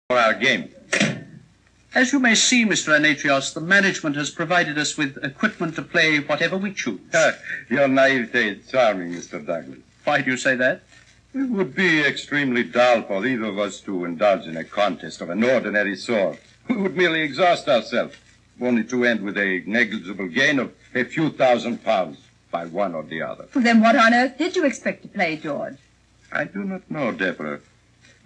for our game. As you may see, Mr. Anatrios, the management has provided us with equipment to play whatever we choose. Your naivete is charming, Mr. Douglas. Why do you say that? It would be extremely dull for either of us to indulge in a contest of an ordinary sort. We would merely exhaust ourselves, only to end with a negligible gain of a few £1,000 by one or the other. Well, then what on earth did you expect to play, George? I do not know, Deborah.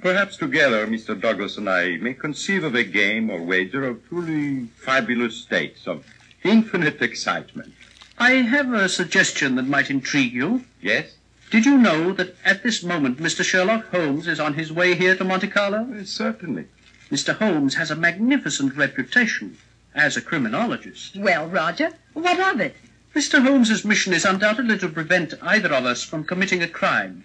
Perhaps together, Mr. Douglas and I may conceive of a game or wager of truly fabulous stakes, of infinite excitement. I have a suggestion that might intrigue you. Yes? Did you know that at this moment Mr. Sherlock Holmes is on his way here to Monte Carlo? Certainly. Mr. Holmes has a magnificent reputation as a criminologist. Well, Roger, what of it? Mr. Holmes's mission is undoubtedly to prevent either of us from committing a crime.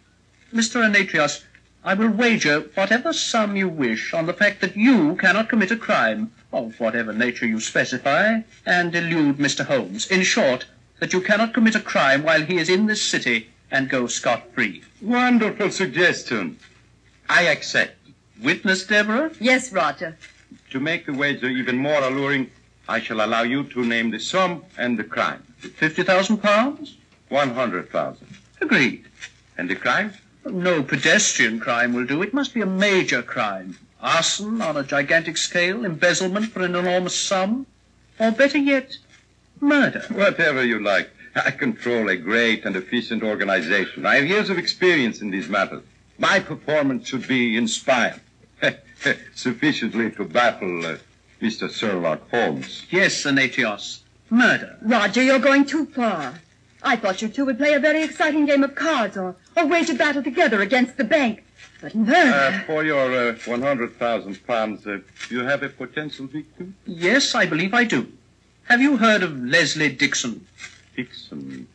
Mr. Anatrios, I will wager whatever sum you wish on the fact that you cannot commit a crime, of whatever nature you specify, and elude Mr. Holmes. In short, that you cannot commit a crime while he is in this city and go scot-free. Wonderful suggestion. I accept. Witness, Deborah? Yes, Roger. To make the wager even more alluring, I shall allow you to name the sum and the crime. £50,000? 100,000. Agreed. And the crime? No pedestrian crime will do. It must be a major crime. Arson on a gigantic scale, embezzlement for an enormous sum, or better yet, murder. Whatever you like. I control a great and efficient organization. I have years of experience in these matters. My performance should be inspired. Sufficiently to baffle Mr. Sherlock Holmes. Yes, Anatrios. Murder. Roger, you're going too far. I thought you two would play a very exciting game of cards or wage a battle together against the bank. But murder... For your £100,000, you have a potential victim? Yes, I believe I do. Have you heard of Leslie Dixon? Dixon.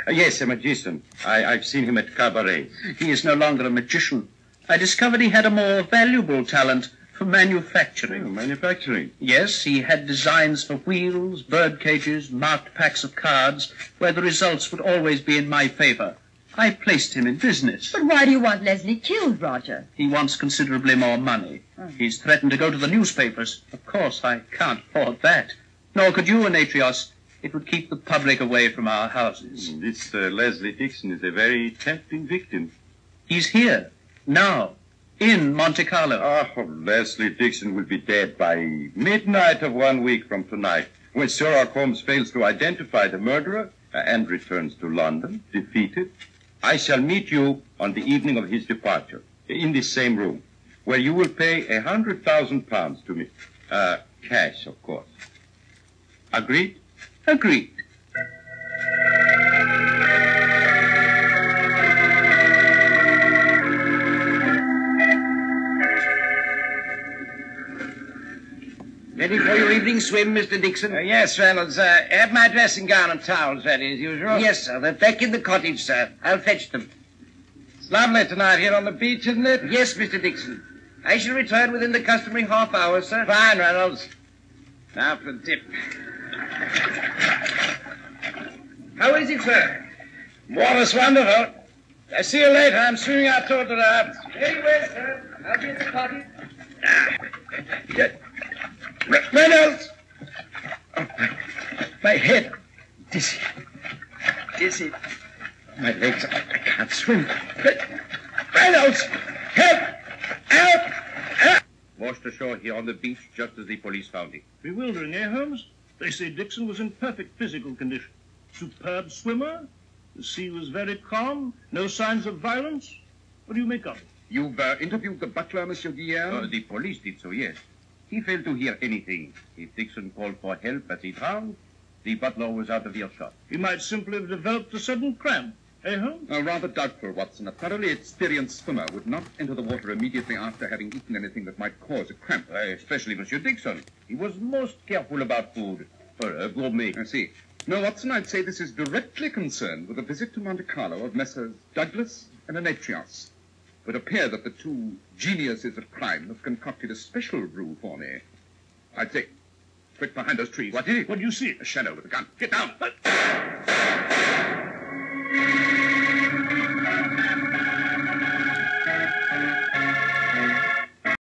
Yes, a magician. I've seen him at cabarets. He is no longer a magician. I discovered he had a more valuable talent for manufacturing. Oh, manufacturing? Yes, he had designs for wheels, bird cages, marked packs of cards, where the results would always be in my favor. I placed him in business. But why do you want Leslie killed, Roger? He wants considerably more money. He's threatened to go to the newspapers. Of course, I can't afford that. Nor could you, Anatrios. It would keep the public away from our houses. This Leslie Dixon is a very tempting victim. He's here, now, in Monte Carlo. Oh, Leslie Dixon will be dead by midnight of 1 week from tonight, when Sherlock Holmes fails to identify the murderer and returns to London, defeated. I shall meet you on the evening of his departure, in this same room, where you will pay £100,000 to me. Cash, of course. Agreed? Agreed. Ready for your evening swim, Mr. Dixon? Yes, Reynolds. Have my dressing gown and towels ready as usual. Yes, sir. They're back in the cottage, sir. I'll fetch them. It's lovely tonight here on the beach, isn't it? Yes, Mr. Dixon. I shall return within the customary half hour, sir. Fine, Reynolds. Now for a dip. How is it, sir? Water's wonderful. I'll see you later. I'm swimming out toward the raft. Very well, sir. I'll be in the cottage. Reynolds! Oh, my head. Dizzy. Dizzy. My legs, I can't swim. Reynolds! Help! Help! Washed ashore here on the beach just as the police found him. Bewildering, eh, Holmes? They say Dixon was in perfect physical condition. Superb swimmer. The sea was very calm. No signs of violence. What do you make of it? You've interviewed the butler, Monsieur Guillaume? The police did so, yes. He failed to hear anything. If Dixon called for help as he drowned, the butler was out of earshot. He might simply have developed a sudden cramp. Eh, Holmes? Rather doubtful, Watson. A thoroughly experienced swimmer would not enter the water immediately after having eaten anything that might cause a cramp. Especially Monsieur Dixon. He was most careful about food. Gourmet. I see. No, Watson, I'd say this is directly concerned with a visit to Monte Carlo of Messrs. Douglas and Anatrios. It would appear that the two geniuses of crime have concocted a special brew for me. I'd say, quick behind those trees. What do you see? A shadow with a gun. Get down!